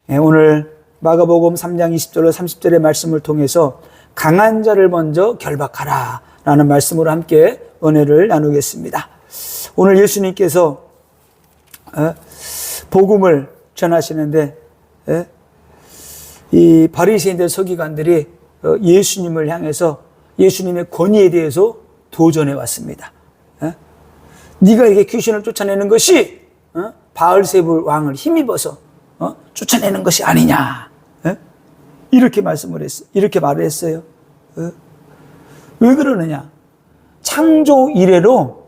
오늘 마가복음 3장 20절로 30절의 말씀을 통해서 강한 자를 먼저 결박하라 라는 말씀으로 함께 은혜를 나누겠습니다. 오늘 예수님께서 복음을 전하시는데 이 바리새인들 서기관들이 예수님을 향해서 예수님의 권위에 대해서 도전해 왔습니다. 네가 이렇게 귀신을 쫓아내는 것이 바알세불 왕을 힘입어서 쫓아내는 것이 아니냐, 이렇게 말씀을 했어요. 이렇게 말을 했어요. 왜 그러느냐? 창조 이래로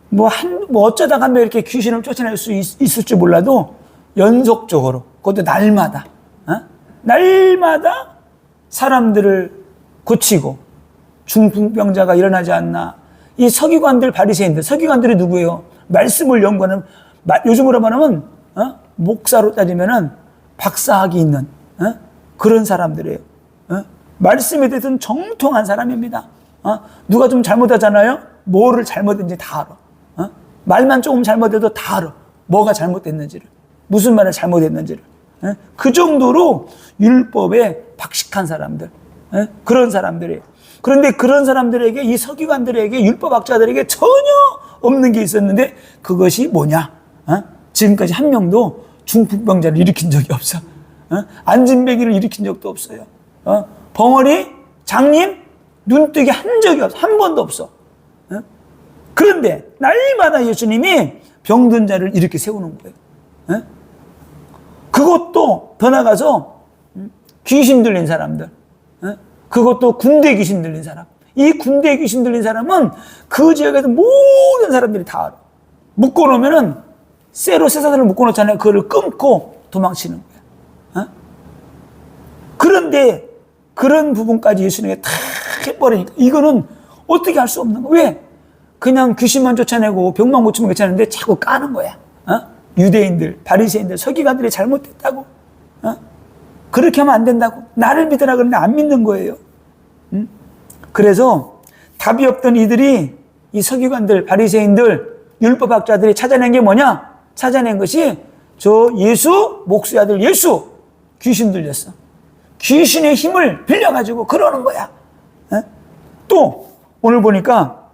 뭐 어쩌다가 이렇게 귀신을 쫓아낼 수 있을지 몰라도 연속적으로, 그것도 날마다 사람들을 고치고 중풍병자가 일어나지 않나. 이 서기관들, 바리새인들, 서기관들이 누구예요? 말씀을 연구하는, 요즘으로 말하면 목사로 따지면은 박사학위 있는 그런 사람들이에요. 말씀에 대해서는 정통한 사람입니다. 누가 좀 잘못하잖아요? 뭐를 잘못했는지 다 알아. 말만 조금 잘못해도 다 알아. 뭐가 잘못됐는지를, 무슨 말을 잘못했는지를. 그 정도로 율법에 박식한 사람들, 그런 사람들이에요. 그런데 그런 사람들에게, 이 서기관들에게, 율법학자들에게 전혀 없는 게 있었는데 그것이 뭐냐? 지금까지 한 명도 중풍병자를 일으킨 적이 없어. 안진뱅이를 일으킨 적도 없어요. 벙어리, 장님, 눈뜨기 한 적이 없어. 한 번도 없어. 그런데 날마다 예수님이 병든 자를 이렇게 세우는 거예요. 그것도 더 나가서 귀신 들린 사람들, 그것도 군대 귀신 들린 사람. 이 군대 귀신 들린 사람은 그 지역에서 모든 사람들이 다 알아. 묶어놓으면은 쇠로 쇠사슬을 묶어놓잖아요. 그거를 끊고 도망치는 거야. 그런데 그런 부분까지 예수님이 다 해버리니까 이거는 어떻게 할 수 없는 거야. 왜? 그냥 귀신만 쫓아내고 병만 고치면 괜찮은데 자꾸 까는 거야. 유대인들, 바리새인들, 서기관들이 잘못했다고. 그렇게 하면 안 된다고. 나를 믿으라 그러는데 안 믿는 거예요. 그래서 답이 없던 이들이, 이 서기관들, 바리새인들, 율법학자들이 찾아낸 게 뭐냐? 찾아낸 것이 저 예수, 목수의 아들 예수, 귀신 들렸어. 귀신의 힘을 빌려가지고 그러는 거야. 또 오늘 보니까,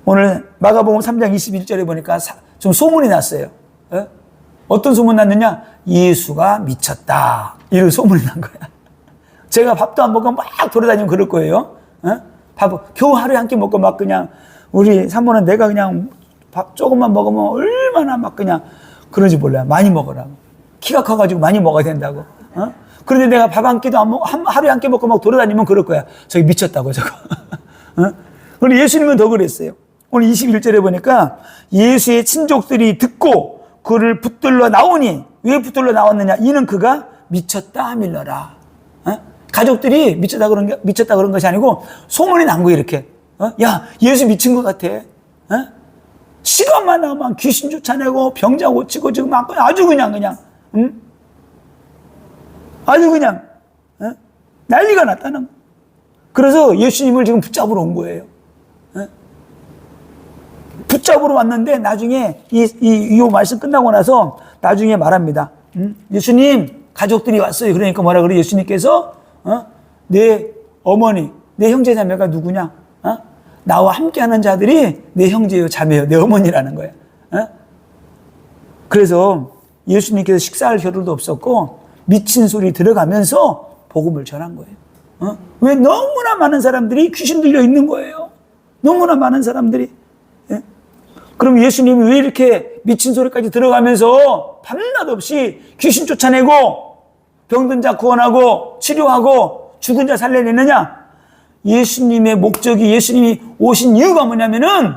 오늘 마가복음 3장 21절에 보니까 좀 소문이 났어요. 어떤 소문 났느냐? 예수가 미쳤다, 이런 소문이 난 거야. 제가 밥도 안 먹고 막 돌아다니면 그럴 거예요. 밥 겨우 하루에 한 끼 먹고 막 그냥, 우리 산모는 내가 그냥 밥 조금만 먹으면 얼마나 막 그냥 그런지 몰라요. 많이 먹으라고. 키가 커가지고 많이 먹어야 된다고. 그런데 내가 밥 한 끼도 안 먹고 하루에 한 끼 먹고 막 돌아다니면 그럴 거야. 저기 미쳤다고 저거. 그런데 예수님은 더 그랬어요. 오늘 21절에 보니까 예수의 친족들이 듣고 그를 붙들러 나오니, 왜 붙들러 나왔느냐? 이는 그가 미쳤다 하밀러라. 가족들이 미쳤다 그런 것이 아니고 소문이 난 거예요. 이렇게. 야, 예수 미친 것 같아. 시간만 나면 귀신 쫓아내고 병자 고치고 지금 막 아주 그냥 아주 그냥 난리가 났다는 거예요. 그래서 예수님을 지금 붙잡으러 온 거예요. 붙잡으러 왔는데 나중에 이 말씀 끝나고 나서 나중에 말합니다. 예수님, 가족들이 왔어요. 그러니까 뭐라 그래? 예수님께서 내 어머니, 내 형제 자매가 누구냐? 나와 함께하는 자들이 내 형제요, 자매요, 내 어머니라는 거야. 그래서 예수님께서 식사할 겨를도 없었고 미친 소리 들어가면서 복음을 전한 거예요. 왜? 너무나 많은 사람들이 귀신 들려 있는 거예요. 너무나 많은 사람들이. 그럼 예수님이 왜 이렇게 미친 소리까지 들어가면서 밤낮 없이 귀신 쫓아내고 병든 자 구원하고 치료하고 죽은 자 살려내느냐? 예수님의 목적이, 예수님이 오신 이유가 뭐냐면은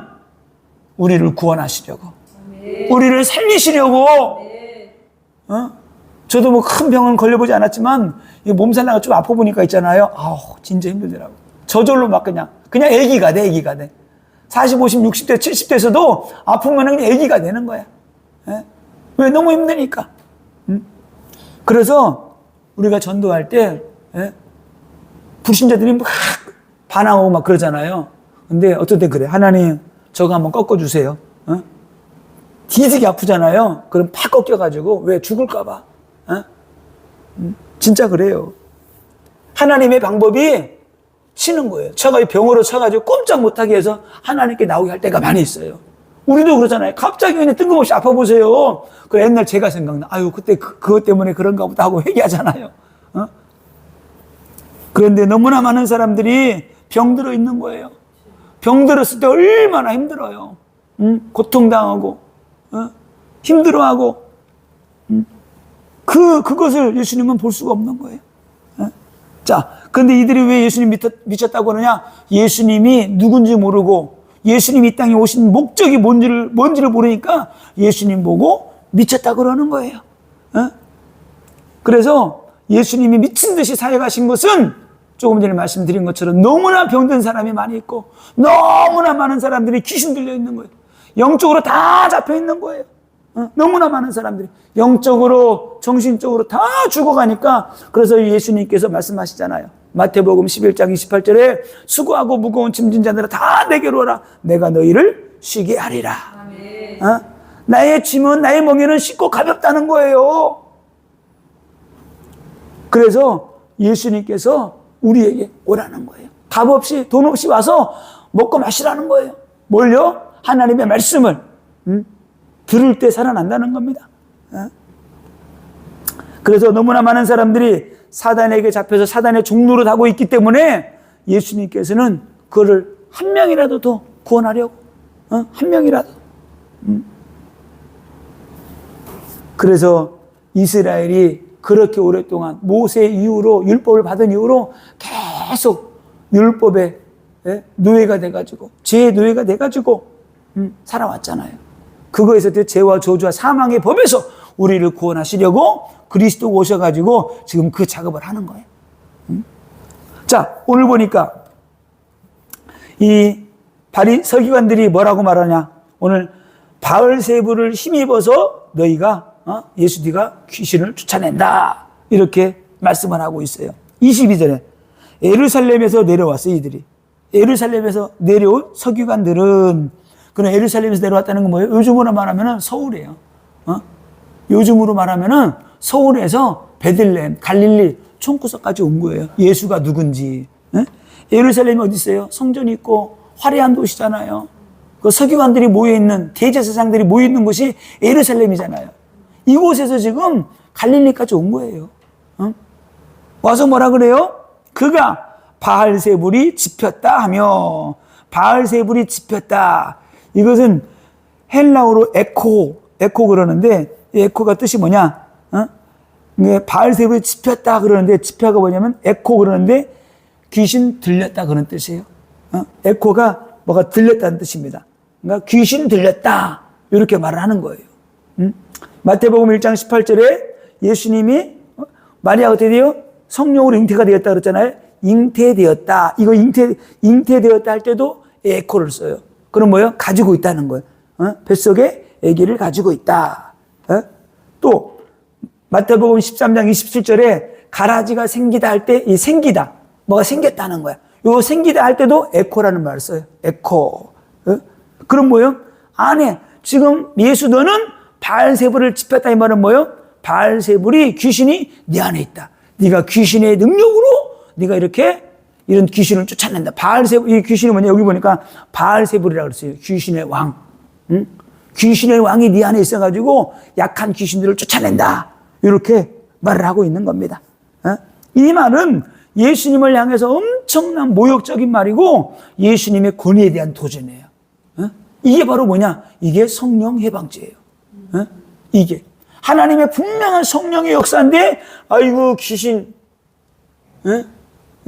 우리를 구원하시려고, 우리를 살리시려고. 저도 뭐 큰 병은 걸려보지 않았지만 몸살나가 좀 아파 보니까 있잖아요. 아우, 진짜 힘들더라고. 저절로 막 그냥 애기가 돼. 40, 50, 60대, 70대에서도 아프면 그냥 애기가 되는 거야. 왜? 너무 힘드니까. 그래서 우리가 전도할 때 불신자들이 막 반항하고 막 그러잖아요. 근데 어떨 때 그래. 하나님, 저거 한번 꺾어주세요. 뒤지게 아프잖아요. 그럼 팍 꺾여가지고, 왜? 죽을까봐. 진짜 그래요. 하나님의 방법이 치는 거예요. 처가 병으로 쳐가지고 꼼짝 못하게 해서 하나님께 나오게 할 때가 많이 있어요. 우리도 그러잖아요. 갑자기 그냥 뜬금없이 아파 보세요. 그 옛날 제가 생각나. 아유, 그때 그것 때문에 그런가 보다 하고 회개하잖아요. 그런데 너무나 많은 사람들이 병들어 있는 거예요. 병들었을 때 얼마나 힘들어요. 고통당하고, 힘들어하고, 그것을 예수님은 볼 수가 없는 거예요. 자, 근데 이들이 왜 예수님 미쳤다고 그러냐? 예수님이 누군지 모르고, 예수님이 이 땅에 오신 목적이 뭔지를 모르니까 예수님 보고 미쳤다고 그러는 거예요. 그래서 예수님이 미친 듯이 사역하신 것은 조금 전에 말씀드린 것처럼 너무나 병든 사람이 많이 있고 너무나 많은 사람들이 귀신 들려 있는 거예요. 영적으로 다 잡혀 있는 거예요. 너무나 많은 사람들이 영적으로 정신적으로 다 죽어가니까 그래서 예수님께서 말씀하시잖아요. 마태복음 11장 28절에 수고하고 무거운 짐진 자들아 다 내게로 오라. 내가 너희를 쉬게 하리라. 나의 짐은 나의 멍에는 쉽고 가볍다는 거예요. 그래서 예수님께서 우리에게 오라는 거예요. 값 없이 돈 없이 와서 먹고 마시라는 거예요. 뭘요? 하나님의 말씀을 들을 때 살아난다는 겁니다. 그래서 너무나 많은 사람들이 사단에게 잡혀서 사단의 종노릇 하고 있기 때문에 예수님께서는 그를 한 명이라도 더 구원하려고 한 명이라도 그래서 이스라엘이 그렇게 오랫동안 모세 이후로 율법을 받은 이후로 계속 율법의 노예가 돼가지고 죄의 노예가 돼가지고 살아왔잖아요. 그거에서 죄와 저주와 사망의 법에서 우리를 구원하시려고 그리스도 오셔가지고 지금 그 작업을 하는 거예요. 자, 오늘 보니까 이 서기관들이 뭐라고 말하냐? 오늘 바알세불을 힘입어서 너희가 네가 귀신을 쫓아낸다. 이렇게 말씀을 하고 있어요. 22절에 예루살렘에서 내려왔어요. 이들이. 예루살렘에서 내려온 서기관들은 그럼 예루살렘에서 내려왔다는 건 뭐예요? 요즘으로 말하면 서울이에요. 요즘으로 말하면 서울에서 베들레헴, 갈릴리, 총구석까지 온 거예요. 예수가 누군지. 예루살렘이 어디 있어요? 성전이 있고 화려한 도시잖아요. 그 서기관들이 모여있는, 대제사장들이 모여있는 곳이 예루살렘이잖아요. 이곳에서 지금 갈릴리까지 온 거예요. 와서 뭐라 그래요? 그가 바알세불이 집혔다 하며, 바알세불이 집혔다. 이것은 헬라어로 에코 그러는데, 이 에코가 뜻이 뭐냐? 바알세불이 집혔다 그러는데, 집혀가 뭐냐면 에코 그러는데, 귀신 들렸다 그런 뜻이에요. 에코가 뭐가 들렸다는 뜻입니다. 그러니까 귀신 들렸다. 이렇게 말을 하는 거예요. 마태복음 1장 18절에 예수님이 마리아가 어떻게 돼요? 성령으로 잉태가 되었다 그랬잖아요. 잉태되었다. 이거 잉태되었다 할 때도 에코를 써요. 그럼 뭐예요? 가지고 있다는 거예요. 뱃속에 아기를 가지고 있다. 또 마태복음 13장 27절에 가라지가 생기다 할 때 이 생기다. 뭐가 생겼다는 거야. 요 생기다 할 때도 에코라는 말을 써요. 에코. 그럼 뭐예요? 안에 지금 예수 너는 바알세불을 집혔다 이 말은 뭐예요? 바알세불이 귀신이 네 안에 있다. 네가 귀신의 능력으로 네가 이런 귀신을 쫓아낸다. 바알세불 이 귀신이 뭐냐? 여기 보니까 바알세불이라고 그랬어요. 귀신의 왕. 귀신의 왕이 네 안에 있어가지고 약한 귀신들을 쫓아낸다. 이렇게 말을 하고 있는 겁니다. 이 말은 예수님을 향해서 엄청난 모욕적인 말이고 예수님의 권위에 대한 도전이에요. 이게 바로 뭐냐? 이게 성령 해방죄예요. 이게 하나님의 분명한 성령의 역사인데 아이고 귀신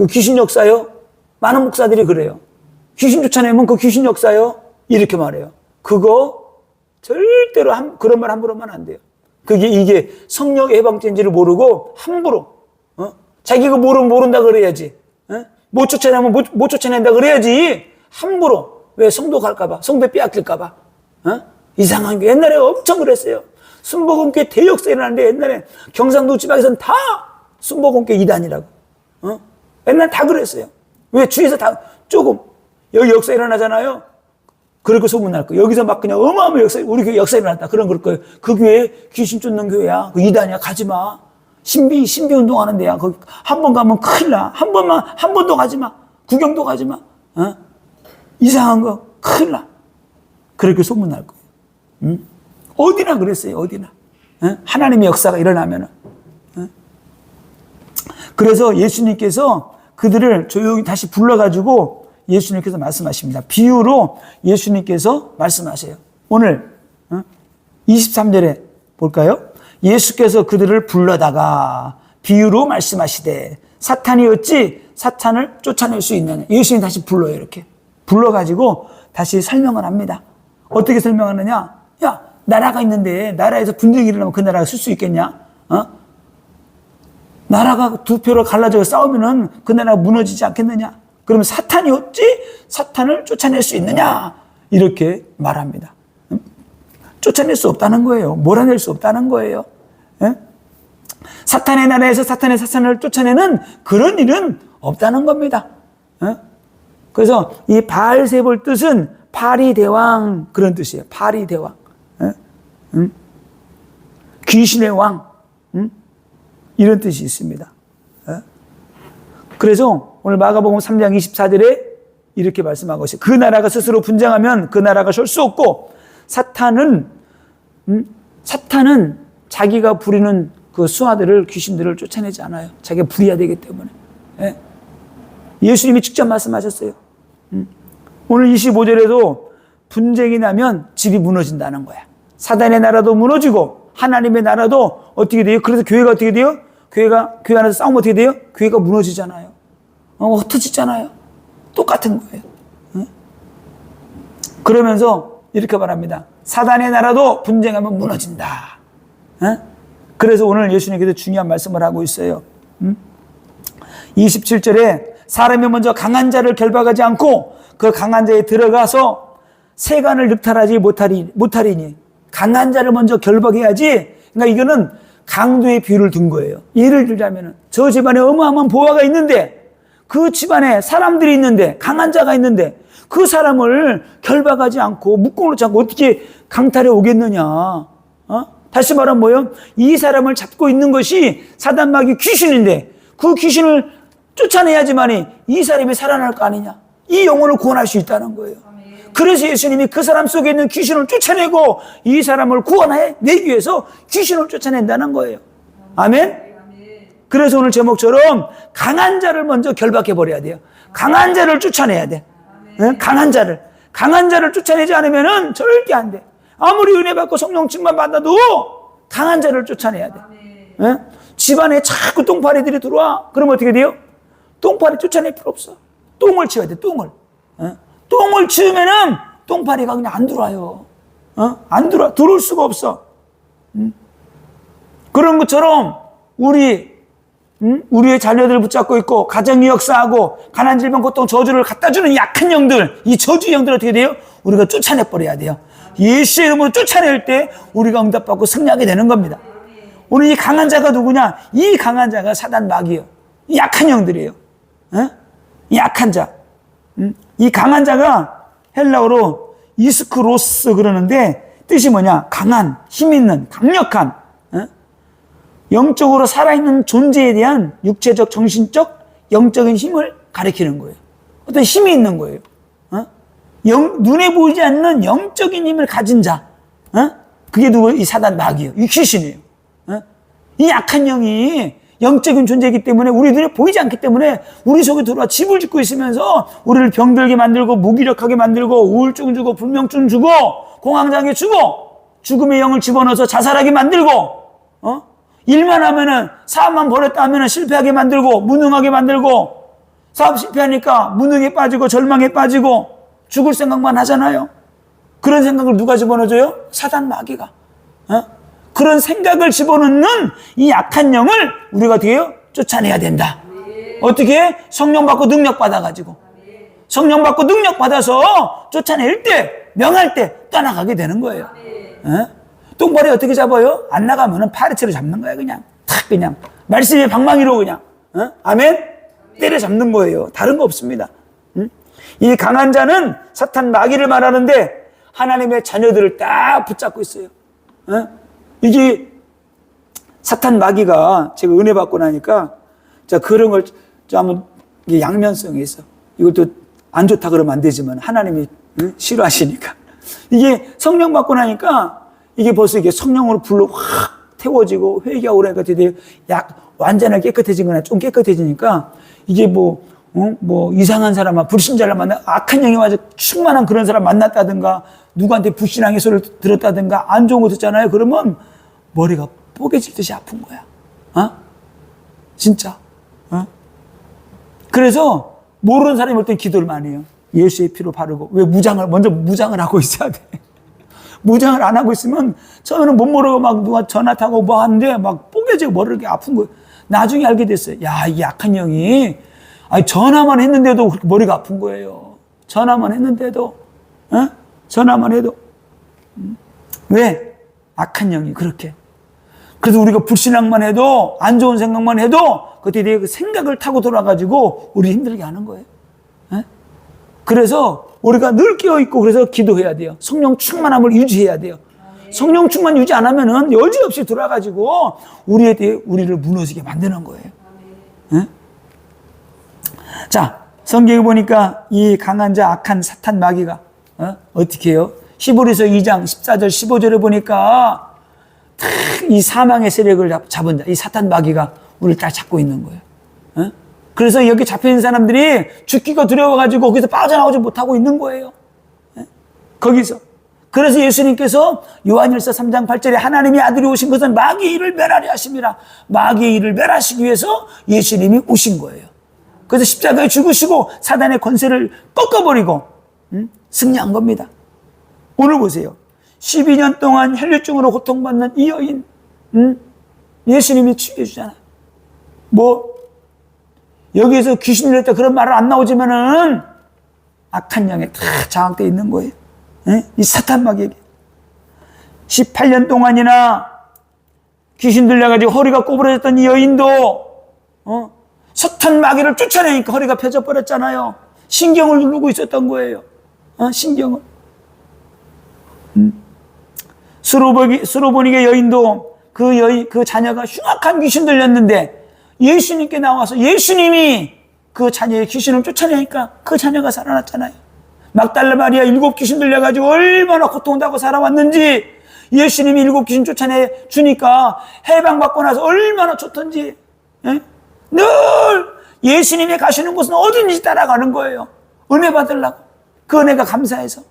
귀신 역사요? 많은 목사들이 그래요. 귀신 쫓아내면 그 귀신 역사요? 이렇게 말해요. 그거 절대로 그런 말 함부로 하면 안 돼요. 이게 성령의 해방죄인지를 모르고 함부로 자기가 모른다 그래야지. 못 쫓아내면 못 쫓아낸다 그래야지. 함부로. 왜? 성도 갈까봐. 성도 빼앗길까봐. 이상한 게 옛날에 엄청 그랬어요. 순복음교회 대역사 일어났는데 옛날에 경상도 지방에서는 다 순복음교회 이단이라고. 옛날 다 그랬어요. 왜? 주위에서 다 조금 여기 역사 일어나잖아요. 그럴 거 소문날 거예요. 여기서 막 그냥 어마어마한 역사, 우리 교회 역사 일어났다. 그런 걸 거예요. 그 교회 귀신 쫓는 교회야. 그 이단이야. 가지 마. 신비 운동하는 데야. 거기 한 번 가면 큰일 나. 한 번도 가지 마. 구경도 가지 마. 이상한 거 큰일 나. 그렇게 소문날 거예요. 어디나 그랬어요. 어디나. 하나님의 역사가 일어나면은. 그래서 예수님께서 그들을 조용히 다시 불러가지고 예수님께서 말씀하십니다. 비유로 예수님께서 말씀하세요. 오늘 23절에 볼까요? 예수께서 그들을 불러다가 비유로 말씀하시되 사탄이 어찌 사탄을 쫓아낼 수 있느냐. 예수님 다시 불러요. 이렇게 불러가지고 다시 설명을 합니다. 어떻게 설명하느냐. 야, 나라가 있는데 나라에서 분쟁이 일어나면 그 나라가 쓸 수 있겠냐? 나라가 두 표로 갈라져 싸우면은 그 나라가 무너지지 않겠느냐? 그러면 사탄이 어찌 사탄을 쫓아낼 수 있느냐? 이렇게 말합니다. 쫓아낼 수 없다는 거예요. 몰아낼 수 없다는 거예요. 사탄의 나라에서 사탄을 쫓아내는 그런 일은 없다는 겁니다. 그래서 이 바알세볼 뜻은 파리대왕 그런 뜻이에요. 파리대왕. 귀신의 왕. 이런 뜻이 있습니다. 그래서 오늘 마가복음 3장 24절에 이렇게 말씀하고 있어요. 그 나라가 스스로 분쟁하면 그 나라가 설 수 없고 사탄은 자기가 부리는 그 수하들을 귀신들을 쫓아내지 않아요. 자기가 부려야 되기 때문에. 예수님이 직접 말씀하셨어요. 오늘 25절에도 분쟁이 나면 집이 무너진다는 거야. 사단의 나라도 무너지고 하나님의 나라도 어떻게 돼요? 그래서 교회가 어떻게 돼요? 교회 안에서 싸우면 어떻게 돼요? 교회가 무너지잖아요. 흩어지잖아요. 똑같은 거예요. 그러면서 이렇게 말합니다. 사단의 나라도 분쟁하면 무너진다. 그래서 오늘 예수님께서 중요한 말씀을 하고 있어요. 27절에 사람이 먼저 강한 자를 결박하지 않고 그 강한 자에 들어가서 세간을 늑탈하지 못하리니 강한 자를 먼저 결박해야지. 그러니까 이거는 강도의 비유를 둔 거예요. 예를 들자면 저 집안에 어마어마한 보화가 있는데 그 집안에 사람들이 있는데 강한 자가 있는데 그 사람을 결박하지 않고 묶어놓지 않고 어떻게 강탈해 오겠느냐. 다시 말하면 뭐예요? 이 사람을 잡고 있는 것이 사단마귀 귀신인데 그 귀신을 쫓아내야지만이 이 사람이 살아날 거 아니냐. 이 영혼을 구원할 수 있다는 거예요. 그래서 예수님이 그 사람 속에 있는 귀신을 쫓아내고 이 사람을 구원해내기 위해서 귀신을 쫓아낸다는 거예요. 아멘? 그래서 오늘 제목처럼 강한 자를 먼저 결박해버려야 돼요. 강한 자를 쫓아내야 돼. 강한 자를 쫓아내지 않으면 절대 안 돼. 아무리 은혜 받고 성령 충만 받아도 강한 자를 쫓아내야 돼. 집안에 자꾸 똥파리들이 들어와. 그러면 어떻게 돼요? 똥파리 쫓아낼 필요 없어. 똥을 치워야 돼, 똥을. 똥을 치우면은 똥파리가 그냥 안 들어와요. 안 들어와. 들어올 수가 없어. 그런 것처럼 우리의 자녀들을 붙잡고 있고 가정이 역사하고 가난 질병 고통 저주를 갖다 주는 약한 영들, 이 저주 영들 어떻게 돼요? 우리가 쫓아내버려야 돼요. 예수의 이름으로 쫓아낼 때 우리가 응답받고 승리하게 되는 겁니다. 오늘 이 강한 자가 누구냐? 이 강한 자가 사단 마귀예요. 이 약한 영들이에요. 이 약한 자. 이 강한 자가 헬라어로 이스크로스 그러는데 뜻이 뭐냐? 강한, 힘 있는, 강력한, 영적으로 살아있는 존재에 대한 육체적, 정신적, 영적인 힘을 가리키는 거예요. 어떤 힘이 있는 거예요. 눈에 보이지 않는 영적인 힘을 가진 자. 그게 누구예요? 이 사단 마귀예요. 이 귀신이에요. 이 약한 영이 영적인 존재이기 때문에 우리 눈에 보이지 않기 때문에 우리 속에 들어와 집을 짓고 있으면서 우리를 병들게 만들고 무기력하게 만들고 우울증 주고 불면증 주고 공황장애 주고 죽음의 영을 집어넣어서 자살하게 만들고 일만 하면은 사업만 벌였다 하면은 실패하게 만들고 무능하게 만들고 사업 실패하니까 무능에 빠지고 절망에 빠지고 죽을 생각만 하잖아요. 그런 생각을 누가 집어넣어줘요? 사단 마귀가. 그런 생각을 집어넣는 이 약한 영을 우리가 어떻게 해요? 쫓아내야 된다. 어떻게? 성령 받고 능력 받아가지고. 성령 받고 능력 받아서 쫓아낼 때, 명할 때 떠나가게 되는 거예요. 똥파리 어떻게 잡아요? 안 나가면은 파리채로 잡는 거야, 그냥. 탁, 그냥. 말씀의 방망이로 그냥. 아멘? 때려 잡는 거예요. 다른 거 없습니다. 이 강한 자는 사탄 마귀를 말하는데 하나님의 자녀들을 딱 붙잡고 있어요. 이게 사탄 마귀가 제가 은혜 받고 나니까 자 그런 걸 한번 이게 양면성이 있어. 이것도 안 좋다 그러면 안 되지만 하나님이 싫어하시니까 이게 성령 받고 나니까 이게 벌써 이게 성령으로 불로 확 태워지고 회개하고 그러니까 되게 완전하게 깨끗해지거나 좀 깨끗해지니까 이게 뭐 이상한 사람, 불신자를 만나 악한 영이 맞아 충만한 그런 사람 만났다든가 누구한테 불신앙의 소리를 들었다든가 안 좋은 거 듣잖아요. 그러면 머리가 뽀개질 듯이 아픈 거야. 진짜. 그래서 모르는 사람이 올 땐 기도를 많이 해요. 예수의 피로 바르고. 왜 먼저 무장을 하고 있어야 돼. 무장을 안 하고 있으면 처음에는 못 모르고 막 누가 전화 타고 뭐 하는데 막 뽀개지고 머리가 이렇게 아픈 거예요. 나중에 알게 됐어요. 야, 이 약한 영이 전화만 했는데도 그렇게 머리가 아픈 거예요. 전화만 했는데도, 전화만 해도. 왜? 악한 영이 그렇게. 그래서 우리가 불신앙만 해도, 안 좋은 생각만 해도, 그때 그 생각을 타고 돌아가지고, 우리 힘들게 하는 거예요. 그래서 우리가 늘 깨어있고, 그래서 기도해야 돼요. 성령 충만함을 유지해야 돼요. 성령 충만 유지 안 하면은 여지없이 돌아가지고, 우리를 무너지게 만드는 거예요. 자, 성경에 보니까 이 강한 자, 악한 사탄 마귀가, 어떻게 해요? 히브리서 2장 14절 15절에 보니까 이 사망의 세력을 잡은 자, 이 사탄 마귀가 우리를 딱 잡고 있는 거예요. 그래서 여기 잡혀있는 사람들이 죽기가 두려워가지고 거기서 빠져나오지 못하고 있는 거예요. 거기서. 그래서 예수님께서 요한일서 3장 8절에 하나님의 아들이 오신 것은 마귀의 일을 멸하려 하심이라. 마귀의 일을 멸하시기 위해서 예수님이 오신 거예요. 그래서 십자가에 죽으시고 사단의 권세를 꺾어버리고 승리한 겁니다. 오늘 보세요. 12년 동안 혈류증으로 고통받는 이 여인, 예수님이 치유해 주잖아요. 여기에서 귀신 들렸다 그런 말은 안 나오지만은 악한 영에 다 장악되어 있는 거예요. 이 사탄 마귀에게. 18년 동안이나 귀신 들려가지고 허리가 꼬부러졌던 이 여인도, 사탄 마귀를 쫓아내니까 허리가 펴져 버렸잖아요. 신경을 누르고 있었던 거예요. 신경을. 스로보니게 여인도 그 자녀가 흉악한 귀신 들렸는데 예수님께 나와서 예수님이 그 자녀의 귀신을 쫓아내니까 그 자녀가 살아났잖아요. 막달라 마리아 7 귀신 들려가지고 얼마나 고통당하고 살아왔는지 예수님이 7 귀신 쫓아내 주니까 해방받고 나서 얼마나 좋던지. 늘 예수님이 가시는 곳은 어딘지 따라가는 거예요. 은혜 받으려고. 그 은혜가 감사해서.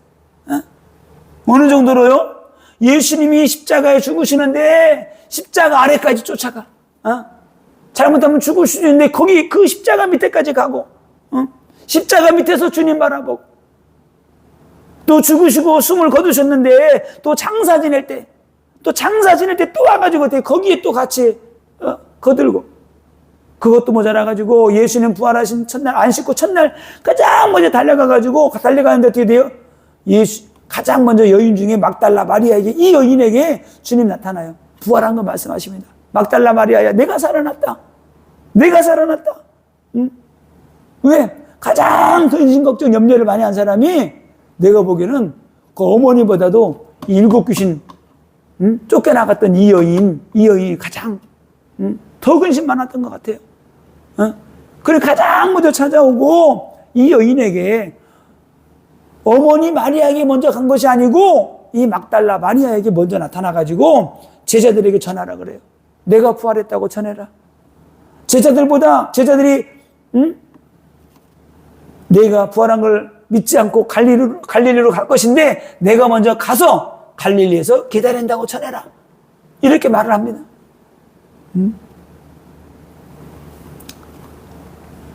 어느 정도로요? 예수님이 십자가에 죽으시는데 십자가 아래까지 쫓아가. 잘못하면 죽을 수도 있는데 거기 그 십자가 밑에까지 가고, 십자가 밑에서 주님 바라보고, 또 죽으시고 숨을 거두셨는데 또 장사 지낼 때 또 와가지고 거기에 또 같이 거들고, 그것도 모자라가지고 예수님 부활하신 첫날, 안 씻고 첫날 가장 먼저 달려가는데 어떻게 돼요? 가장 먼저 여인 중에 막달라 마리아에게, 이 여인에게 주님 나타나요. 부활한 거 말씀하십니다. 막달라 마리아야, 내가 살아났다. 왜? 가장 근심 걱정 염려를 많이 한 사람이 내가 보기에는 그 어머니보다도 7 귀신 쫓겨나갔던 이 여인이 가장 더 근심 많았던 것 같아요. 그래 가장 먼저 찾아오고 이 여인에게, 어머니 마리아에게 먼저 간 것이 아니고 이 막달라 마리아에게 먼저 나타나가지고 제자들에게 전하라 그래요. 내가 부활했다고 전해라. 제자들이 내가 부활한 걸 믿지 않고 갈릴리로 갈 것인데 내가 먼저 가서 갈릴리에서 기다린다고 전해라. 이렇게 말을 합니다.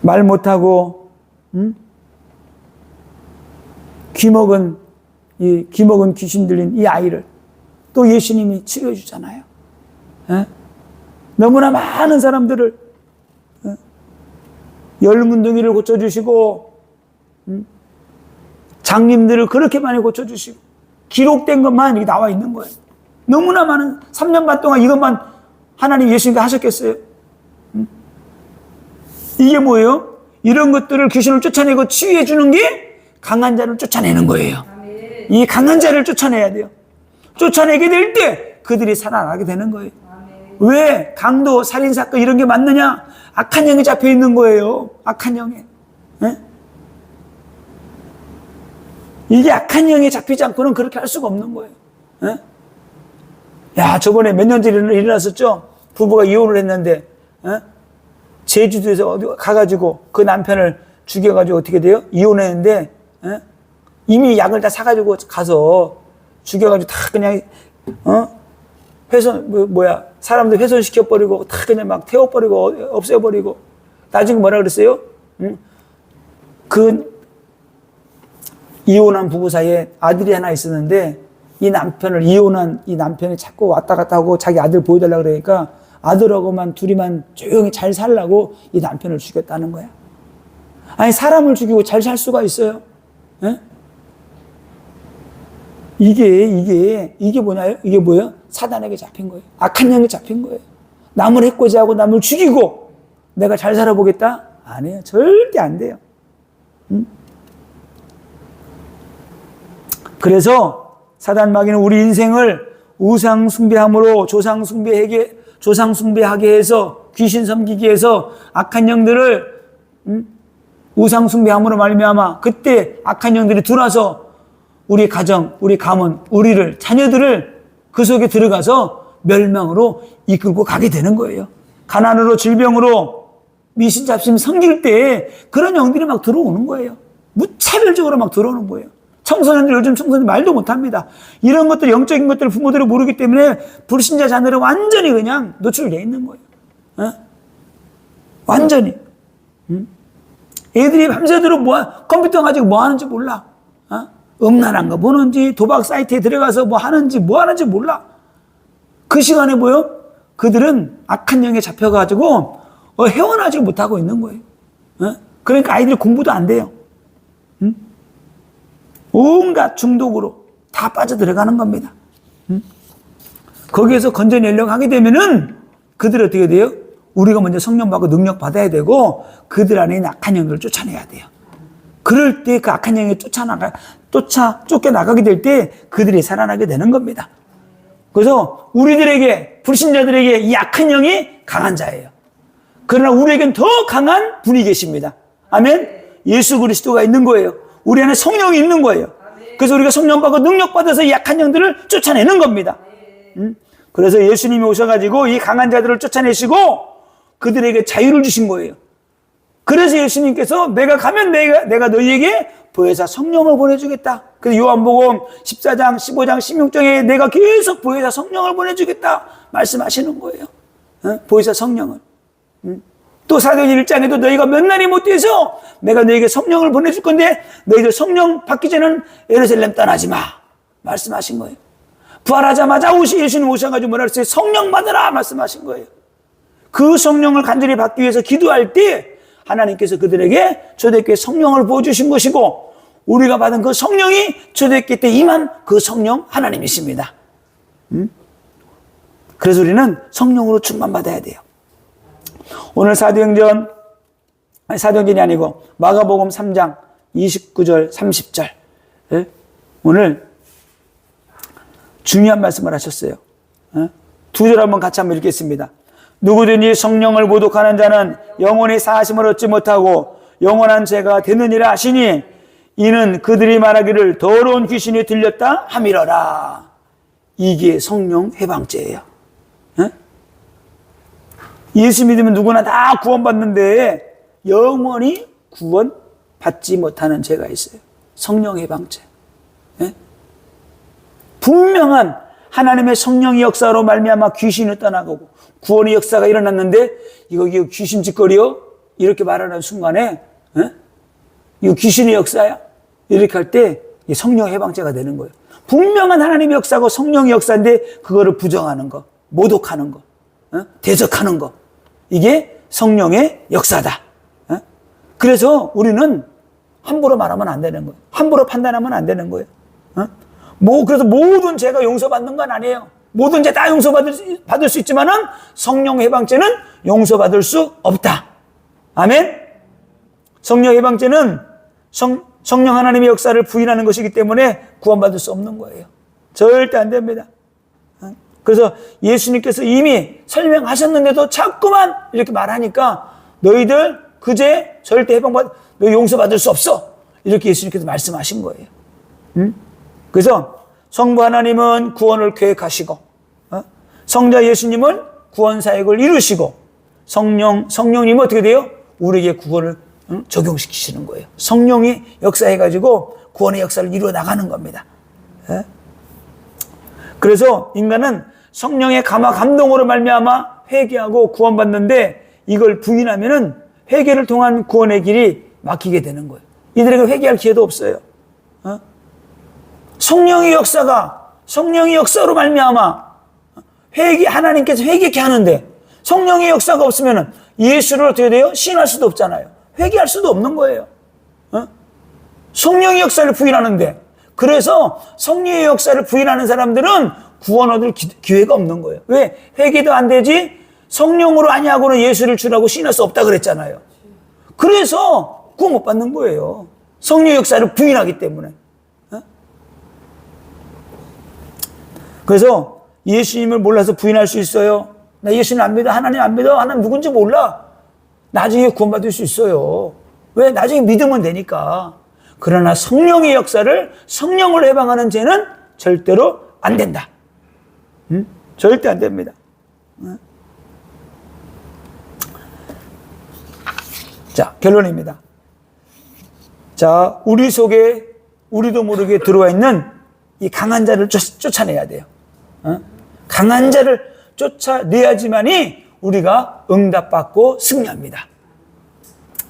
말 못하고 귀먹은 귀신 들린 이 아이를 또 예수님이 치료해 주잖아요. 너무나 많은 사람들을, 열문둥이를 고쳐주시고, 장님들을 그렇게 많이 고쳐주시고, 기록된 것만 이렇게 나와 있는 거예요. 너무나 많은, 3년 반 동안 이것만 하나님 예수님께 하셨겠어요? 이게 뭐예요? 이런 것들을 귀신을 쫓아내고 치유해 주는 게 강한 자를 쫓아내는 거예요. 이 강한 자를 쫓아내야 돼요. 쫓아내게 될 때 그들이 살아나게 되는 거예요. 왜 강도, 살인사건 이런 게 맞느냐? 악한 영이 잡혀 있는 거예요. 악한 영에. 예? 이게 악한 영에 잡히지 않고는 그렇게 할 수가 없는 거예요. 예? 야, 저번에 몇 년 전에 일어났었죠? 부부가 이혼을 했는데, 예? 제주도에서 어디 가가지고 그 남편을 죽여가지고 어떻게 돼요? 이혼했는데, 예? 이미 약을 다 사가지고 가서 죽여가지고 다 그냥, 사람들 훼손시켜버리고 다 그냥 막 태워버리고 없애버리고. 나중에 뭐라 그랬어요? 그 이혼한 부부 사이에 아들이 하나 있었는데 이혼한 이 남편이 자꾸 왔다 갔다 하고 자기 아들 보여달라 그러니까 아들하고만 둘이만 조용히 잘 살라고 이 남편을 죽였다는 거야. 아니, 사람을 죽이고 잘 살 수가 있어요? 예? 이게 뭐냐요? 이게 뭐예요? 사단에게 잡힌 거예요. 악한 영에 잡힌 거예요. 남을 해코지 하고 남을 죽이고 내가 잘 살아보겠다? 안 해요. 절대 안 돼요. 그래서 사단 마귀는 우리 인생을 우상 숭배함으로 조상 숭배하게 해서 귀신 섬기게 해서 악한 영들을 우상 숭배함으로 말미암아 그때 악한 영들이 들어와서 우리 가정, 우리 가문, 우리를 자녀들을 그 속에 들어가서 멸망으로 이끌고 가게 되는 거예요. 가난으로 질병으로 미신잡심 섬길 때 그런 영들이 막 들어오는 거예요. 무차별적으로 막 들어오는 거예요. 청소년들, 요즘 청소년들 말도 못합니다. 이런 것들, 영적인 것들을 부모들이 모르기 때문에 불신자 자녀를 완전히 그냥 노출되어 있는 거예요. 완전히. 애들이 밤새도록 컴퓨터 가지고 뭐 하는지 몰라. 음란한 거 보는지, 도박 사이트에 들어가서 뭐 하는지 몰라. 그 시간에 뭐요? 그들은 악한 영에 잡혀가지고 헤어나지 못하고 있는 거예요. 그러니까 아이들이 공부도 안 돼요. 온갖 중독으로 다 빠져들어가는 겁니다. 거기에서 건전 연령하게 되면은 그들이 어떻게 돼요? 우리가 먼저 성령 받고 능력 받아야 되고 그들 안에 있는 악한 영들을 쫓아내야 돼요. 그럴 때 그 악한 영이 쫓겨나가게 될 때 그들이 살아나게 되는 겁니다. 그래서 우리들에게, 불신자들에게 이 악한 영이 강한 자예요. 그러나 우리에겐 더 강한 분이 계십니다. 아멘? 예수 그리스도가 있는 거예요. 우리 안에 성령이 있는 거예요. 그래서 우리가 성령 받고 능력 받아서 이 약한 영들을 쫓아내는 겁니다. 그래서 예수님이 오셔가지고 이 강한 자들을 쫓아내시고 그들에게 자유를 주신 거예요. 그래서 예수님께서 내가 가면 내가 너희에게 보혜사 성령을 보내주겠다. 그래서 요한복음 14장, 15장, 16장에 내가 계속 보혜사 성령을 보내주겠다 말씀하시는 거예요. 보혜사 성령을. 또 사도행전 1장에도 너희가 몇 날이 못 돼서 내가 너희에게 성령을 보내줄 건데 너희들 성령 받기 전에는 예루살렘 떠나지 마 말씀하신 거예요. 부활하자마자 예수님 오셔가지고 뭐라 그랬어요? 성령 받으라 말씀하신 거예요. 그 성령을 간절히 받기 위해서 기도할 때 하나님께서 그들에게 초대교회 성령을 부어주신 것이고 우리가 받은 그 성령이 초대교회 때 임한 그 성령 하나님이십니다. 그래서 우리는 성령으로 충만받아야 돼요. 오늘 사도행전이 아니고 마가복음 3장 29절 30절 오늘 중요한 말씀을 하셨어요. 두 절 한번 같이 한번 읽겠습니다. 누구든지 성령을 모독하는 자는 영원히 사하심을 얻지 못하고 영원한 죄가 되느니라 하시니 이는 그들이 말하기를 더러운 귀신이 들렸다 함이러라. 이게 성령 해방죄예요. 예수 믿으면 누구나 다 구원받는데 영원히 구원받지 못하는 죄가 있어요. 성령 해방죄. 분명한 하나님의 성령의 역사로 말미암아 귀신이 떠나가고 구원의 역사가 일어났는데 이거 귀신 짓거리요? 이렇게 말하는 순간에 이거 귀신의 역사야? 이렇게 할 때 성령 해방죄가 되는 거예요. 분명한 하나님의 역사고 성령의 역사인데 그거를 부정하는 거, 모독하는 거, 대적하는 거. 이게 성령의 역사다. 그래서 우리는 함부로 말하면 안 되는 거예요. 함부로 판단하면 안 되는 거예요. 그래서 모든 죄가 용서받는 건 아니에요. 모든 죄 다 용서받을 수 있지만은 성령 해방죄는 용서받을 수 없다. 아멘? 성령 해방죄는 성령 하나님의 역사를 부인하는 것이기 때문에 구원받을 수 없는 거예요. 절대 안 됩니다. 그래서 예수님께서 이미 설명하셨는데도 자꾸만 이렇게 말하니까 너희들 그제 절대 너 용서받을 수 없어. 이렇게 예수님께서 말씀하신 거예요. 그래서 성부 하나님은 구원을 계획하시고, 성자 예수님은 구원 사역을 이루시고, 성령님은 어떻게 돼요? 우리에게 구원을 적용시키시는 거예요. 성령이 역사해가지고 구원의 역사를 이루어 나가는 겁니다. 그래서 인간은 성령의 감화 감동으로 말미암아 회개하고 구원받는데 이걸 부인하면은 회개를 통한 구원의 길이 막히게 되는 거예요. 이들에게 회개할 기회도 없어요. 성령의 역사로 말미암아 하나님께서 회개케 하는데 성령의 역사가 없으면은 예수를 어떻게 돼요? 신할 수도 없잖아요. 회개할 수도 없는 거예요. 성령의 역사를 부인하는데, 그래서 성령의 역사를 부인하는 사람들은 구원 얻을 기회가 없는 거예요. 왜? 회개도 안 되지 성령으로 아니하고는 예수를 주라고 신할 수 없다 그랬잖아요. 그래서 구원 못 받는 거예요. 성령의 역사를 부인하기 때문에. 그래서 예수님을 몰라서 부인할 수 있어요. 나 예수님 안 믿어, 하나님 안 믿어, 하나님 누군지 몰라. 나중에 구원받을 수 있어요. 왜? 나중에 믿으면 되니까. 그러나 성령의 역사를 성령으로 해방하는 죄는 절대로 안 된다. 절대 안 됩니다. 자, 결론입니다. 자, 우리 속에 우리도 모르게 들어와 있는 이 강한 자를 쫓아내야 돼요. 강한 자를 쫓아내야지만이 우리가 응답받고 승리합니다.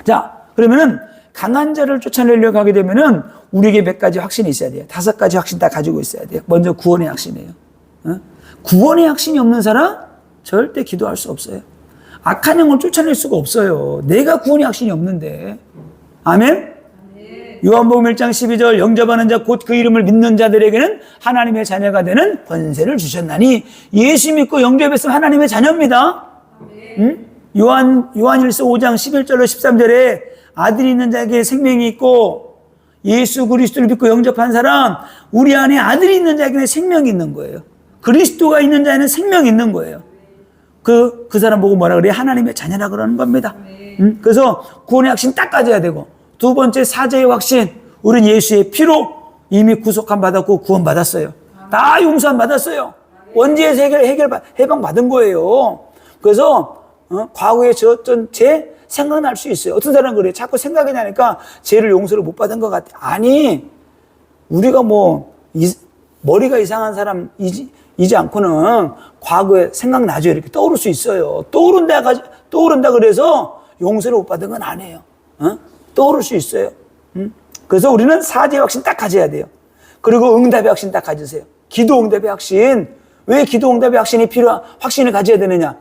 자, 그러면은 강한 자를 쫓아내려고 하게 되면은 우리에게 몇 가지 확신이 있어야 돼요. 5가지 확신 다 가지고 있어야 돼요. 먼저 구원의 확신이에요. 구원의 확신이 없는 사람 절대 기도할 수 없어요. 악한 영을 쫓아낼 수가 없어요. 내가 구원의 확신이 없는데. 아멘? 요한복음 1장 12절 영접하는 자 곧 그 이름을 믿는 자들에게는 하나님의 자녀가 되는 권세를 주셨나니, 예수 믿고 영접했으면 하나님의 자녀입니다. 요한일서 5장 11절로 13절에 아들이 있는 자에게 생명이 있고 예수 그리스도를 믿고 영접한 사람, 우리 안에 아들이 있는 자에게는 생명이 있는 거예요. 그리스도가 있는 자에는 생명이 있는 거예요. 그 사람 보고 뭐라 그래요? 하나님의 자녀라 그러는 겁니다. 그래서 구원의 확신 딱 가져야 되고, 두 번째 사죄의 확신, 우리는 예수의 피로 이미 구속함 받았고 구원 받았어요. 다 용서함 받았어요. 원죄에서 해방 받은 거예요. 그래서 과거에 저었던 죄 생각날 수 있어요. 어떤 사람은 그래요. 자꾸 생각이 나니까 죄를 용서를 못 받은 것 같아. 아니, 우리가 머리가 이상한 사람이지 않고는 과거에 생각나죠. 이렇게 떠오를 수 있어요. 떠오른다 그래서 용서를 못 받은 건 아니에요. 떠오를 수 있어요. 그래서 우리는 사죄의 확신 딱 가져야 돼요. 그리고 응답의 확신 딱 가지세요. 기도 응답의 확신. 왜 기도 응답의 확신을 가져야 되느냐?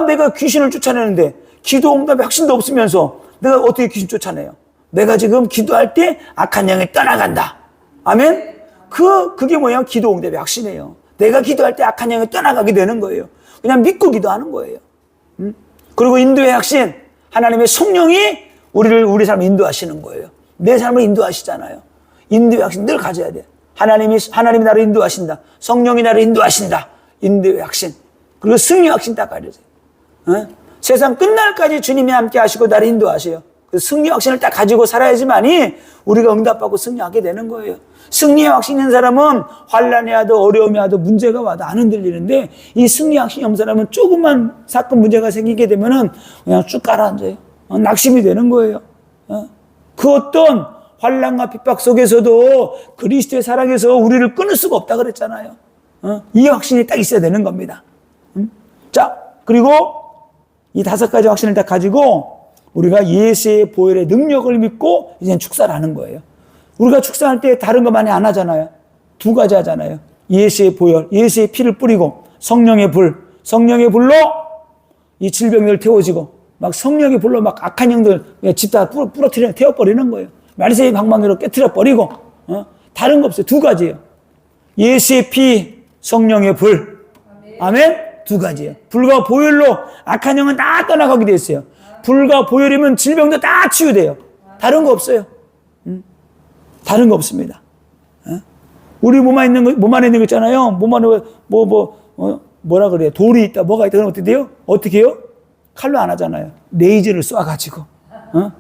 내가 귀신을 쫓아내는데 기도 응답의 확신도 없으면서 내가 어떻게 귀신 쫓아내요? 내가 지금 기도할 때 악한 영이 떠나간다. 아멘? 그게 뭐야? 기도 응답의 확신이에요. 내가 기도할 때 악한 영이 떠나가게 되는 거예요. 그냥 믿고 기도하는 거예요. 그리고 인도의 확신. 하나님의 성령이 우리 삶을 인도하시는 거예요. 내 삶을 인도하시잖아요. 인도의 확신 늘 가져야 돼. 하나님이 나를 인도하신다. 성령이 나를 인도하신다. 인도의 확신. 그리고 승리의 확신 딱 가져야 돼요. 세상 끝날까지 주님이 함께 하시고 나를 인도하세요. 그 승리의 확신을 딱 가지고 살아야지만이 우리가 응답받고 승리하게 되는 거예요. 승리의 확신 있는 사람은 환난이 와도 어려움이 와도 문제가 와도 안 흔들리는데, 이 승리의 확신이 없는 사람은 조금만 사건 문제가 생기게 되면은 그냥 쭉 가라앉아요. 낙심이 되는 거예요. 그 어떤 환난과 핍박 속에서도 그리스도의 사랑에서 우리를 끊을 수가 없다 그랬잖아요. 이 확신이 딱 있어야 되는 겁니다. 자, 그리고 이 5가지 확신을 딱 가지고 우리가 예수의 보혈의 능력을 믿고 이제 축사를 하는 거예요. 우리가 축사할 때 다른 거 많이 안 하잖아요. 2가지 하잖아요. 예수의 보혈, 예수의 피를 뿌리고 성령의 불로 이 질병들 태워지고, 막 성령의 불로 막 악한 영들 집 다 태워버리는 거예요. 말세의 방망이로 깨트려버리고, 다른 거 없어요. 2가지예요. 예수의 피, 성령의 불. 아멘? 2가지예요. 불과 보혈로 악한 영은 다 떠나가게 돼 있어요. 불과 보혈이면 질병도 다 치유돼요. 다른 거 없어요. 다른 거 없습니다. 우리 몸 안에 있는 거 있잖아요. 몸 안에 뭐라 그래요? 돌이 있다, 뭐가 있다, 그러면 어떻게 돼요? 어떻게 해요? 칼로 안 하잖아요. 레이저를 쏴가지고.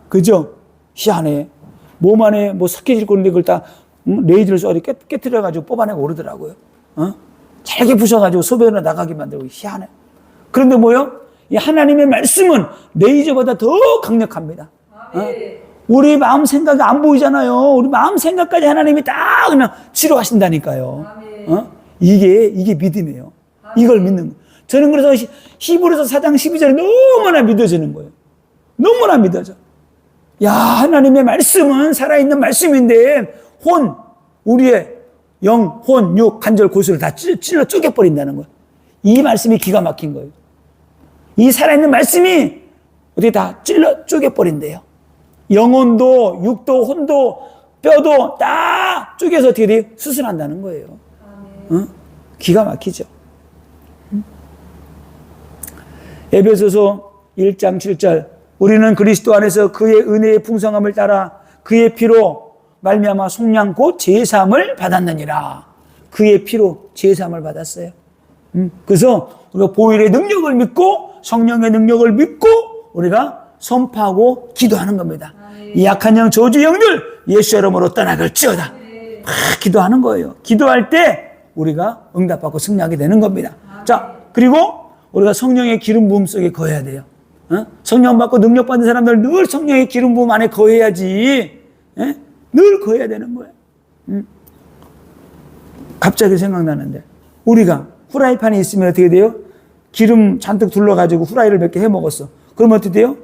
그죠? 희한해. 몸 안에 뭐 석회질 건데 그걸 다 레이저를 쏴서 깨트려가지고 뽑아내고 오르더라고요. 잘게 부셔가지고 소변으로 나가게 만들고 희한해. 그런데 뭐요? 이 하나님의 말씀은 레이저보다 더 강력합니다. 우리 마음 생각이 안 보이잖아요. 우리 마음 생각까지 하나님이 다 그냥 치료하신다니까요. 이게 믿음이에요. 이걸 믿는 거예요. 저는 그래서 히브리서 4장 12절이 너무나 믿어지는 거예요. 너무나 믿어져. 야, 하나님의 말씀은 살아있는 말씀인데 우리의 영, 혼, 육, 관절, 고수를 다 찔러 쪼개버린다는 거예요. 이 말씀이 기가 막힌 거예요. 이 살아있는 말씀이 어떻게 다 찔러 쪼개버린대요. 영혼도, 육도, 혼도, 뼈도 다 쪼개서 어떻게 돼요? 수술한다는 거예요. 기가 막히죠. 에베소서 1장 7절 우리는 그리스도 안에서 그의 은혜의 풍성함을 따라 그의 피로 말미암아 속량 곧 제사함을 받았느니라. 그의 피로 제사함을 받았어요. 그래서 우리가 보혈의 능력을 믿고 성령의 능력을 믿고 우리가 선포하고 기도하는 겁니다. 이 약한 영 저주 영들 예수 이름으로 떠나갈지어다. 기도하는 거예요. 기도할 때 우리가 응답받고 승리하게 되는 겁니다. 자, 그리고 우리가 성령의 기름 부음 속에 거해야 돼요. 성령 받고 능력 받는 사람들 늘 성령의 기름 부음 안에 거해야지. 늘 거해야 되는 거예요. 갑자기 생각나는데 우리가 후라이팬에 있으면 어떻게 돼요? 기름 잔뜩 둘러가지고 후라이를 몇 개 해 먹었어. 그러면 어떻게 돼요?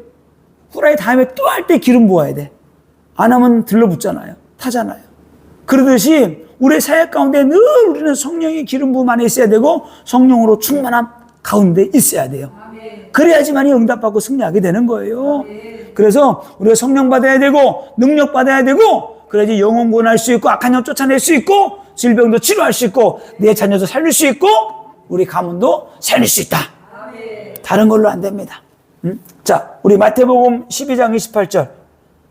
후라이 다음에 또 할 때 기름 부어야 돼. 안 하면 들러붙잖아요. 타잖아요. 그러듯이 우리의 사역 가운데 늘 우리는 성령의 기름 부음 안에 있어야 되고 성령으로 충만함 가운데 있어야 돼요. 그래야지만이 응답받고 승리하게 되는 거예요. 그래서 우리가 성령 받아야 되고 능력 받아야 되고 그래야지 영혼 구원할 수 있고 악한 영 쫓아낼 수 있고 질병도 치료할 수 있고 내 자녀도 살릴 수 있고 우리 가문도 살릴 수 있다. 다른 걸로 안 됩니다. 자, 우리 마태복음 12장 28절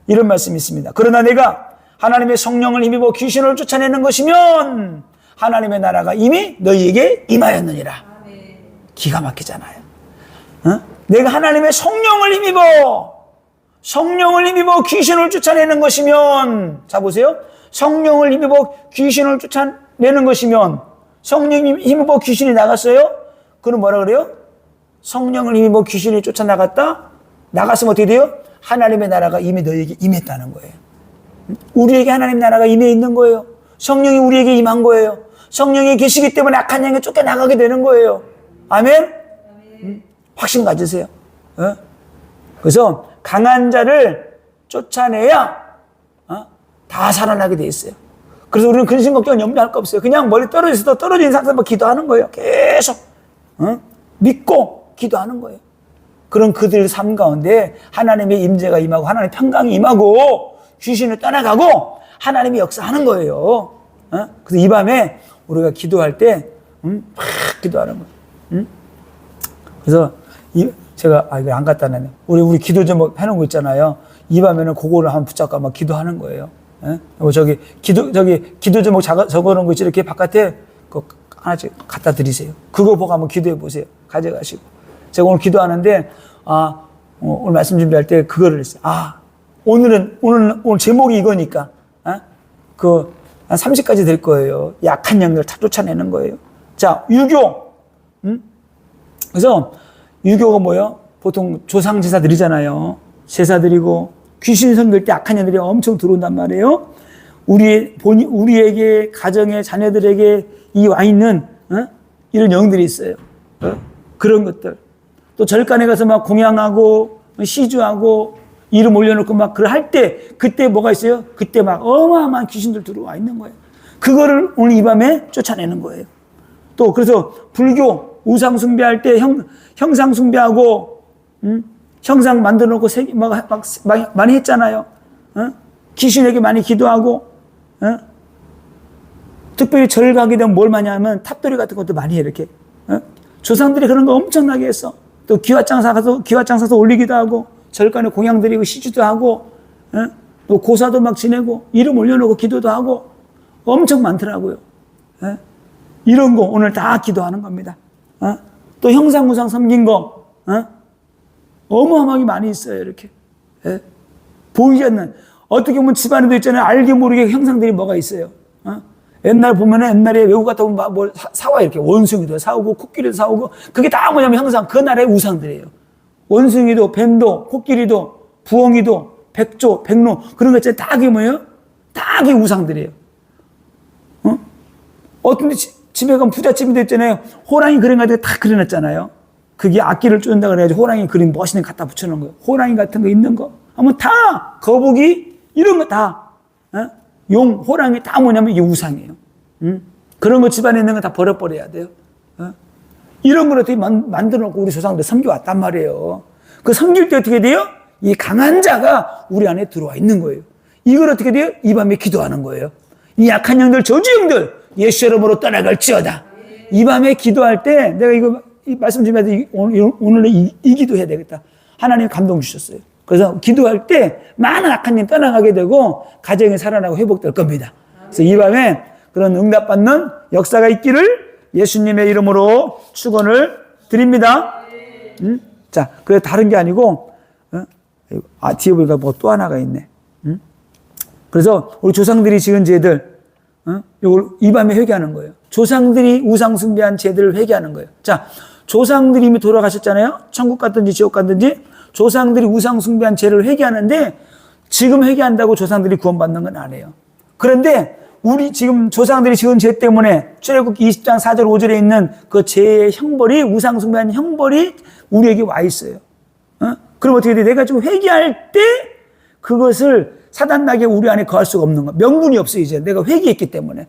이런 말씀이 있습니다. 그러나 내가 하나님의 성령을 힘입어 귀신을 쫓아내는 것이면 하나님의 나라가 이미 너희에게 임하였느니라. 기가 막히잖아요. 내가 하나님의 성령을 힘입어 귀신을 쫓아내는 것이면, 자 보세요. 성령을 힘입어 귀신을 쫓아내는 것이면, 성령이 힘입어 귀신이 나갔어요? 그럼 뭐라 그래요? 성령을 힘입어 귀신이 쫓아나갔다? 나갔으면 어떻게 돼요? 하나님의 나라가 이미 너희에게 임했다는 거예요. 우리에게 하나님 나라가 임해 있는 거예요. 성령이 우리에게 임한 거예요. 성령이 계시기 때문에 악한 영에 쫓겨나가게 되는 거예요. 아멘? 확신 가지세요. 그래서 강한 자를 쫓아내야 다 살아나게 돼 있어요. 그래서 우리는 근심 걱정 염려할 거 없어요. 그냥 멀리 떨어져서 떨어진 상태만 기도하는 거예요. 계속 믿고 기도하는 거예요. 그런 그들의 삶 가운데 하나님의 임재가 임하고 하나님의 평강이 임하고 귀신을 떠나가고 하나님이 역사하는 거예요. 그래서 이 밤에 우리가 기도할 때 막 기도하는 거예요. 그래서 제가 이거 안 갖다 놨네. 우리 기도 제목 해놓은 거 있잖아요. 이 밤에는 그거를 한번 붙잡고 막 기도하는 거예요. 저기 기도 제목 적어놓은 거 있지 이렇게 바깥에 하나씩 갖다 드리세요. 그거 보고 한번 기도해 보세요. 가져가시고. 제가 오늘 기도하는데 오늘 말씀 준비할 때 그거를 했어요. 오늘 제목이 이거니까 한 30가지 될 거예요. 약한 영들 다 쫓아내는 거예요. 자, 유교. 그래서 유교가 뭐예요? 보통 조상 제사 드리잖아요. 제사 드리고 귀신 섬길 때 악한 영들이 엄청 들어온단 말이에요. 우리에게 가정에 자녀들에게 이 와 있는 이런 영들이 있어요. 그런 것들. 또 절간에 가서 막 공양하고 시주하고 이름 올려놓고 막 그걸 할 때 그때 뭐가 있어요? 그때 막 어마어마한 귀신들 들어와 있는 거예요. 그거를 오늘 이 밤에 쫓아내는 거예요. 또 그래서 불교 우상 숭배할 때 형상 숭배하고 형상 만들어 놓고 막 많이 했잖아요. 귀신에게 많이 기도하고 특별히 절 가게 되면 뭘 많이 하면 탑돌이 같은 것도 많이 해 이렇게. 조상들이 그런 거 엄청나게 했어. 또 기와장 사서 올리기도 하고 절간에 공양 드리고 시주도 하고 또 고사도 막 지내고 이름 올려놓고 기도도 하고 엄청 많더라고요. 이런 거 오늘 다 기도하는 겁니다. 또 형상 우상 섬긴 거, 어마어마하게 많이 있어요. 이렇게 보이지 않는, 어떻게 보면 집안에도 있잖아요. 알게 모르게 형상들이 뭐가 있어요. 옛날 보면은, 옛날에 외국 갔다 오면 뭘 사와, 이렇게 원숭이도 사오고 코끼리도 사오고, 그게 다 뭐냐면 형상, 그 나라의 우상들이에요. 원숭이도 뱀도 코끼리도 부엉이도 백조 백로 그런 거 있잖아요. 다 그게 뭐예요? 다 그게 우상들이에요. 어떤 집에 가면 부잣집도 있잖아요. 호랑이 그림 같은 거 다 그려놨잖아요. 그게 악기를 쫓는다 그래가지고 호랑이 그림 멋있는 거 갖다 붙여놓은 거예요. 호랑이 같은 거 있는 거. 하면 다 거북이 이런 거 다 용, 호랑이 다 뭐냐면 이게 우상이에요. 그런 거 집안에 있는 거 다 버려버려야 돼요. 이런 걸 어떻게 만들어 놓고 우리 조상들 섬겨왔단 말이에요. 그 섬길 때 어떻게 돼요? 이 강한 자가 우리 안에 들어와 있는 거예요. 이걸 어떻게 돼요? 이 밤에 기도하는 거예요. 이 약한 영들, 저주 영들, 예수 이름으로 떠나갈지어다. 이 밤에 기도할 때, 내가 이거 말씀 좀 해야 돼. 오늘 이 기도 해야 되겠다. 하나님 감동 주셨어요. 그래서 기도할 때 많은 악한 영 떠나가게 되고 가정이 살아나고 회복될 겁니다. 그래서 이 밤에 그런 응답받는 역사가 있기를 예수님의 이름으로 축원을 드립니다. 자, 그래 다른 게 아니고, 뒤에 보니까 뭐 또 하나가 있네. 그래서 우리 조상들이 지은 죄들, 이걸 이 밤에 회개하는 거예요. 조상들이 우상 숭배한 죄들을 회개하는 거예요. 자, 조상들이 이미 돌아가셨잖아요. 천국 갔든지 지옥 갔든지 조상들이 우상 숭배한 죄를 회개하는데 지금 회개한다고 조상들이 구원받는 건 아니에요. 그런데 우리 지금 조상들이 지은 죄 때문에 출애굽기 20장 4절 5절에 있는 그 죄의 형벌이, 우상 숭배한 형벌이 우리에게 와 있어요. 그럼 어떻게 돼? 내가 좀 회개할 때 그것을 사단나게 우리 안에 거할 수가 없는 거. 명분이 없어 이제. 내가 회개했기 때문에.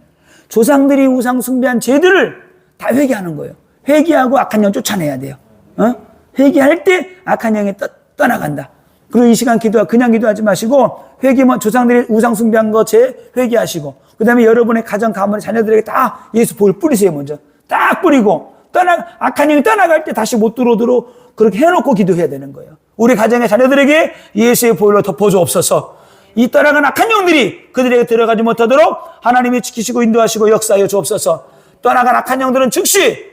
조상들이 우상 숭배한 죄들을 다 회개하는 거예요. 회개하고 악한 영 쫓아내야 돼요. 회개할 때 악한 영이 떠나간다. 그리고 이 시간 그냥 기도하지 마시고 회개만 조상들이 우상 숭배한 거 죄 회개하시고 그 다음에 여러분의 가정 가문의 자녀들에게 다 예수 복을 뿌리세요. 먼저 딱 뿌리고 악한 영이 떠나갈 때 다시 못 들어오도록 그렇게 해놓고 기도해야 되는 거예요. 우리 가정의 자녀들에게 예수의 보혈로 덮어주옵소서. 이 떠나간 악한 영들이 그들에게 들어가지 못하도록 하나님이 지키시고 인도하시고 역사하여 주옵소서. 떠나간 악한 영들은 즉시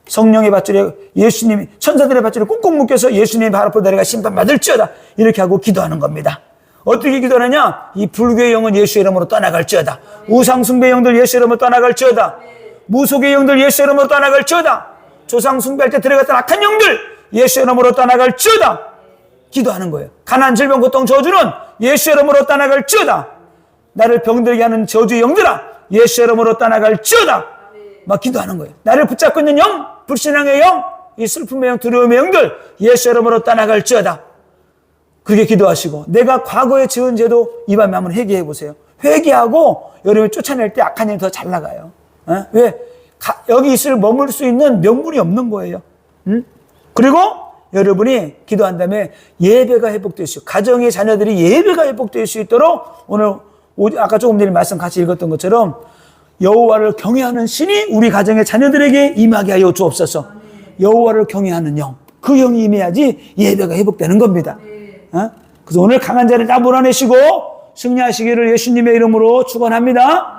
성령의 밧줄에 예수님이 천사들의 밧줄에 꽁꽁 묶여서 예수님의 발 앞으로 내려가 심판받을지어다. 이렇게 하고 기도하는 겁니다. 어떻게 기도하느냐? 이 불교의 영은 예수 이름으로 떠나갈지어다. 우상숭배 영들 예수 이름으로 떠나갈지어다. 무속의 영들 예수 이름으로 떠나갈지어다. 조상 숭배할 때 들어갔던 악한 영들 예수 이름으로 떠나갈지어다. 기도하는 거예요. 가난, 질병, 고통, 저주는 예수 이름으로 떠나갈지어다. 나를 병들게 하는 저주의 영들아 예수 이름으로 떠나갈지어다. 막 기도하는 거예요. 나를 붙잡고 있는 영, 불신앙의 영, 이 슬픔의 영, 두려움의 영들 예수 이름으로 떠나갈지어다. 그렇게 기도하시고 내가 과거에 지은 죄도 이 밤에 한번 회개해 보세요. 회개하고 여러분이 쫓아낼 때 악한 영이 더 잘 나가요. 왜? 여기 머물 수 있는 명분이 없는 거예요. 그리고 여러분이 기도한 다음에 예배가 회복될 수 있고 가정의 자녀들이 예배가 회복될 수 있도록 오늘 아까 조금 전에 말씀 같이 읽었던 것처럼 여호와를 경외하는 신이 우리 가정의 자녀들에게 임하게 하여 주옵소서. 여호와를 경외하는 영, 그 영이 임해야지 예배가 회복되는 겁니다. 그래서 오늘 강한 자를 다 몰아내시고 승리하시기를 예수님의 이름으로 축원합니다.